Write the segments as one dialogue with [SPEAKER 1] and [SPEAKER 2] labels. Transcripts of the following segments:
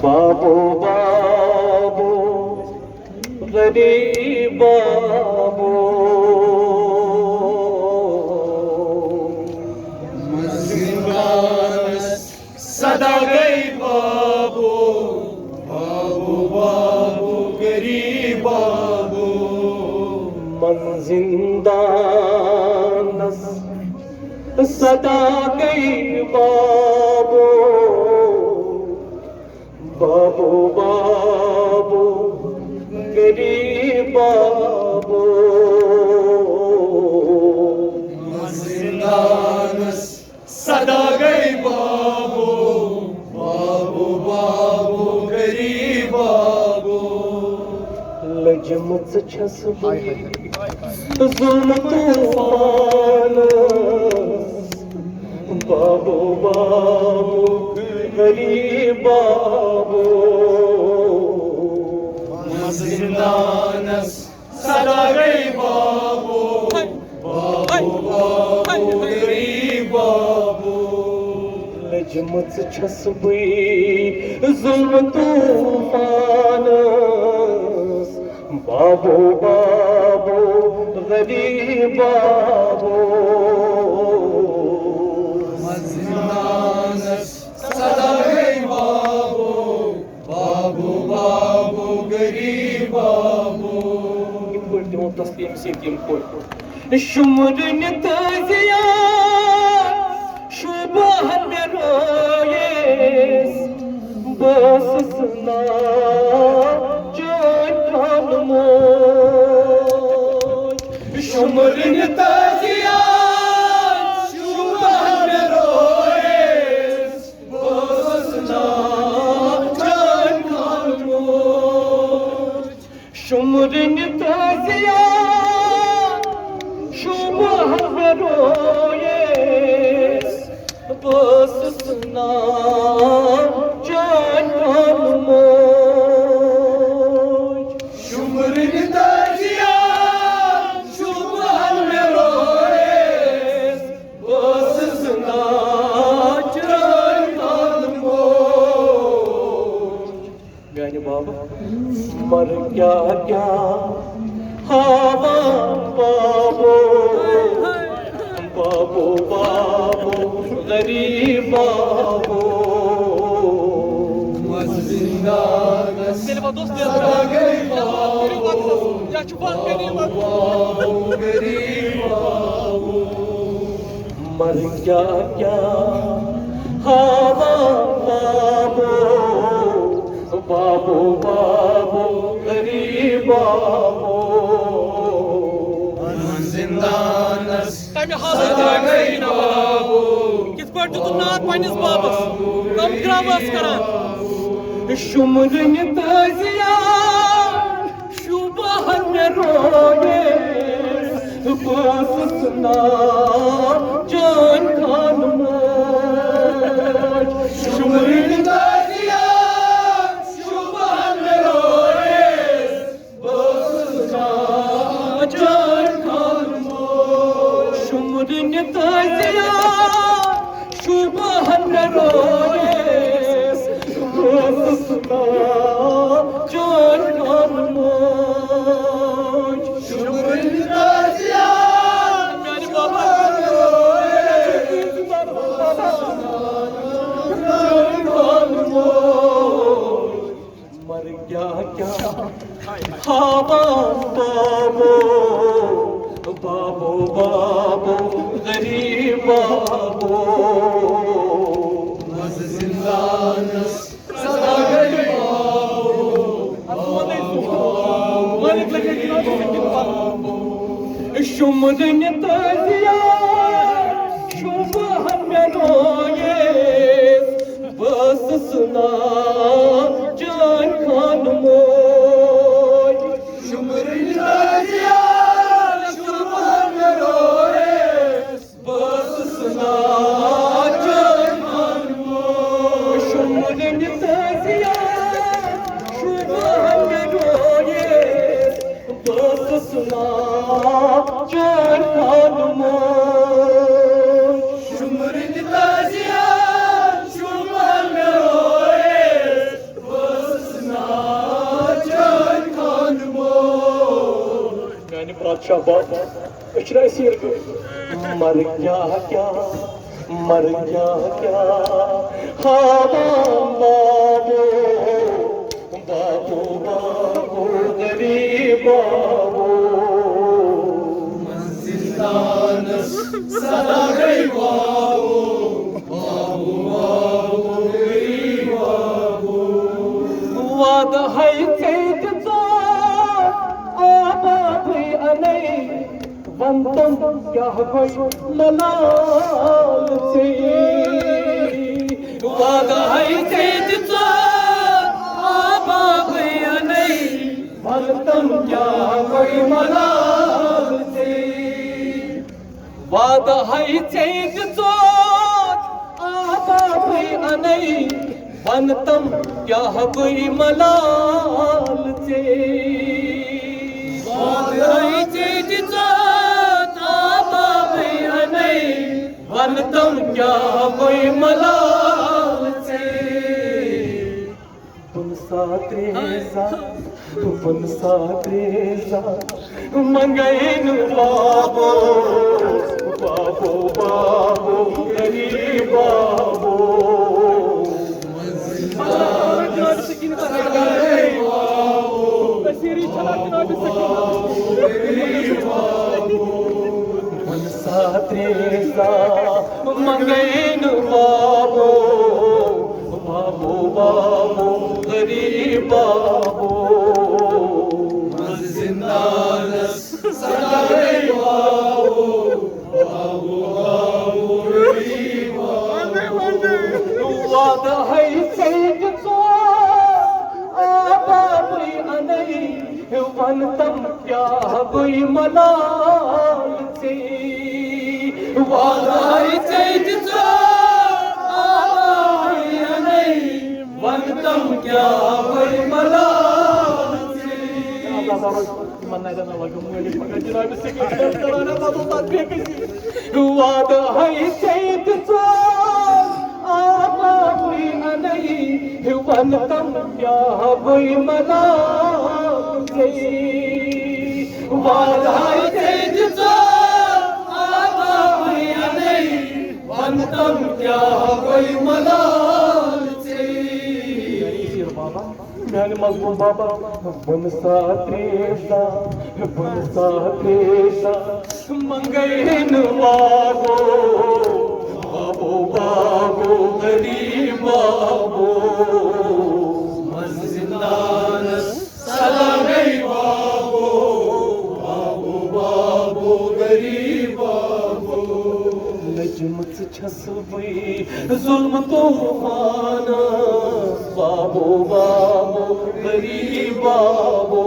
[SPEAKER 1] बाबू बाबू गरीब बाबू
[SPEAKER 2] सदा गई बाबू बाबू बाबू गरीब बाबू
[SPEAKER 1] मन जिंदानस सदा गई बाबू बाबू बाबू गरीब बाबू
[SPEAKER 2] मज़िंदानस सदा गई बाबू बाबू बाबू गरीब बाबू
[SPEAKER 1] लजमत छस जुल्म तूफान बाबू बाबू गरीब बाबू
[SPEAKER 2] मज़िंदानस सदा गई बाबू बाबू बाबू गरीब बाबू
[SPEAKER 1] लजमत छस जुल्म तूफान बाबू बाबू गरीब बाबू
[SPEAKER 2] मज़िंदानस सदा गई बाबू बाबू बाबू गरीब बाबू
[SPEAKER 1] तस्लीम से शुमरन ताजिया शुबह में रोयेस बस सुना जान खामोश
[SPEAKER 2] शुमरन ताजिया शुबह में रोयेस बस सुना जान खामोश
[SPEAKER 1] शुमरन ताजिया शुबह में रोयेस बस सुना जान खामोश
[SPEAKER 2] शुमरन ताजिया शुबह में रोयेस बस सुना जान खामोश
[SPEAKER 1] गाने बाबा मर क्या क्या हवा बाबू बाबू बाबू गरीब बाबू
[SPEAKER 2] मज़िंदानस सदा गई बाबू बाबू गरीब बाबू
[SPEAKER 1] मर क्या क्या हवा बाबू बाबू बाबू गरीब बाबू
[SPEAKER 2] मज़िंदानस सदा गई बाबू
[SPEAKER 3] किस पर तो नाथ पन्निस बाबस कम ग्रामस करान
[SPEAKER 1] शुमरन ताजिया शुबह में रोयेस बस सुना जान खामोश
[SPEAKER 2] शुमरन ताजिया शुबह में रोयेस बस सुना जान खामोश
[SPEAKER 1] शुमरन ताजिया शुबह में रोयेस बस सुना जान खामोश
[SPEAKER 2] शुमरन ताजिया
[SPEAKER 3] मेरे बाबा
[SPEAKER 1] मर गया क्या हवा बाबू बाबू बाबू गरीब बाबू
[SPEAKER 2] मज़िंदानस सदा गई
[SPEAKER 1] शुमरन ताजिया शुबह में रोयेस बस सुना जान खामोश
[SPEAKER 2] शुमरन ताजिया शुबह में रोयेस बस सुना जान खामोश
[SPEAKER 1] शुमरन ताजिया शुबह में रोयेस बस सुना जान खामोश
[SPEAKER 2] शुमरन ताजिया शुबह में रोयेस
[SPEAKER 1] अच्छा बाबा इतना सीर मर गया क्या हाँ बाबू बाबू बाबू गरीब बाबू
[SPEAKER 2] जिंदानस सदा गई बाबू बाबू बाबू गरीब बाबू
[SPEAKER 1] वाद है चैत आबादी अनै वंदन क्या कोई मलाल से वाद है चैत आबादी अनै वंदन क्या कोई मलाल से वाद है चैत आबादी अनै वंतम क्या कोई मलाल से वंतम क्या कोई मलाल से पुनसा त्रेजा मंगैन बाबो बाबो बाबो गरीब बाबो त्रेसा मंगैन बाबो बाबो बाबो गरीब बाबो
[SPEAKER 2] जिंदानस सदा गई बाबू बाबू बाबू गरीब बाबू
[SPEAKER 1] वाद है सैद आबादी अनै वंतम क्या कोई मलाल से वाद है सैद आबादी अनै वंतम क्या कोई मलाल से वाद है सैद आबादी अनै वंतम क्या कोई मलाल से वाद है सैद आबादी अनै वंतम क्या कोई मलाल से मैंने मजलूम बाबा बनसा त्रेसा मंगैन बाबो बाबो बाबो गरीब बाबो
[SPEAKER 2] जिंदानस सदा गई बाबू बाबू बाबू गरीब बाबू
[SPEAKER 1] नजमत छसबई जुल्म तूफान बाबो बाबो गरीब बाबो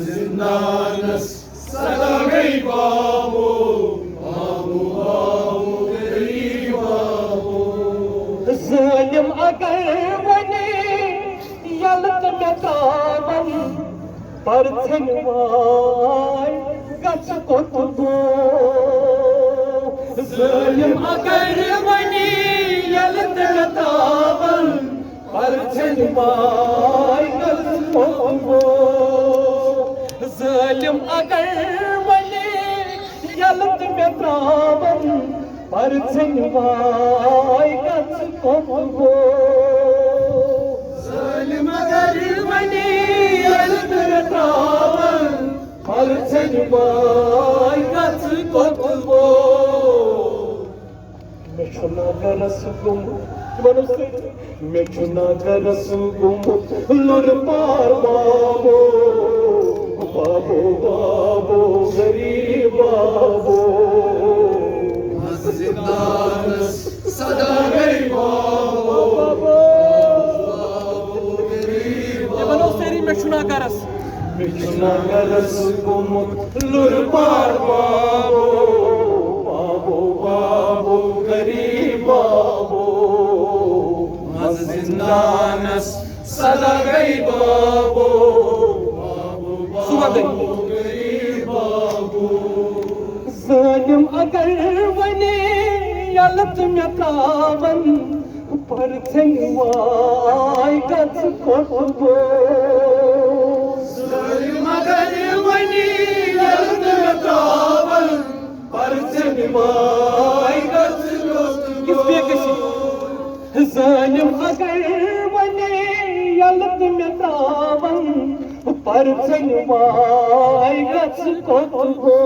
[SPEAKER 2] जिंदानस सदा गई बाबू बाबू बाबू गरीब बाबू
[SPEAKER 1] ज़ालिम अगर बने यलत में कामन पर छनवाय गच को तुबो ज़ालिम अगर बने यलत में कामन पर छनवाय गच को तुबो ज़ालिम अगर बने यलत में कामन पर छनवाय गच को तुबो
[SPEAKER 2] जालिम अगर बने यलत में कामन
[SPEAKER 1] पर छनवाय गच को तुबो मैं चुना गरस गुम मैं चुना गरस गुम लुर पार बाबो बाबो बाबो गरीब बाबो
[SPEAKER 2] जिंदानस सदा गई बाबू बाबू गरीब
[SPEAKER 3] Seri meşhuna garas.
[SPEAKER 1] मैं चुना गरस गुम लुर पार बाबो बाबो बाबो गरीब बाबो
[SPEAKER 2] जिंदानस सदा गई बाबू बाबू बाबू गरीब बाबू
[SPEAKER 1] ज़ालिम अगर बने यलत में कामन पर छनवाय गच को तुबो
[SPEAKER 2] जालिम अगर बने
[SPEAKER 3] किस बेकसी
[SPEAKER 1] zalim agar vane yalat mein taavan parchan vai gats kotgo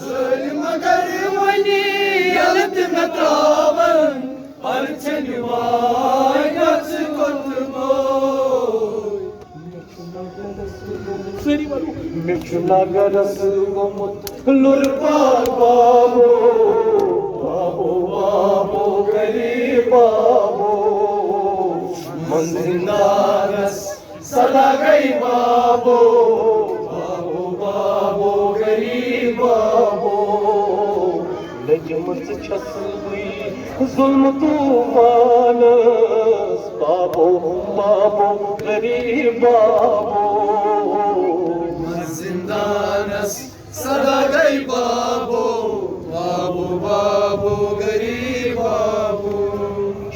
[SPEAKER 2] zalim agar vane yalat mein taavan parchan vai gats kotgo
[SPEAKER 3] seri varu
[SPEAKER 1] mechunagaras gomut lurpar babo babo babo garib babo manzindaras sada gai babo babo babo garib babo lajmat chaswi zulm tufanas babo babo garib babo
[SPEAKER 2] zindanas sada gai babo babo babo garib babo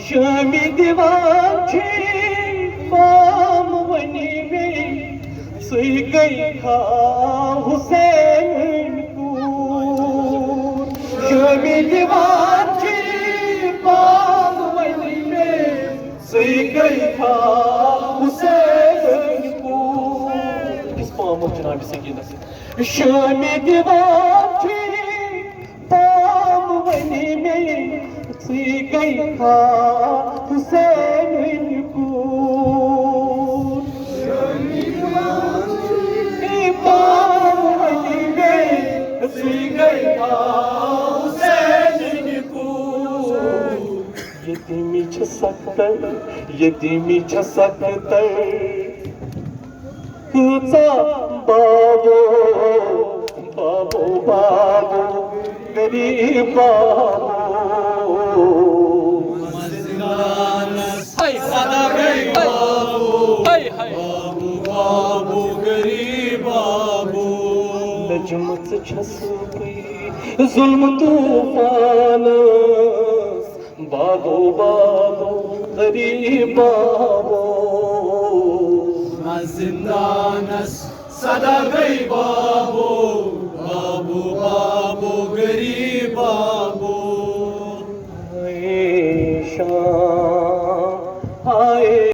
[SPEAKER 1] shami diwan thi bam wani me sui gai kha Hussein ko shami diwan thi bam wani me sui gai kha Hussein ko kis pam janabi sakina shami diwan thi bam wani me sui gai kha Hussein ko shami diwan thi bam wani me sui gai kha Hussein ko yetimi chasaktar Hutsa babo babo babo garib babo
[SPEAKER 3] hay sada gai babo hay
[SPEAKER 2] babo garib babo
[SPEAKER 1] लजमत छस गई जुल्म तूफान बाबो बाबो गरीब बाबो
[SPEAKER 2] zindanas sada gai babo babo babo garib babo
[SPEAKER 1] शाम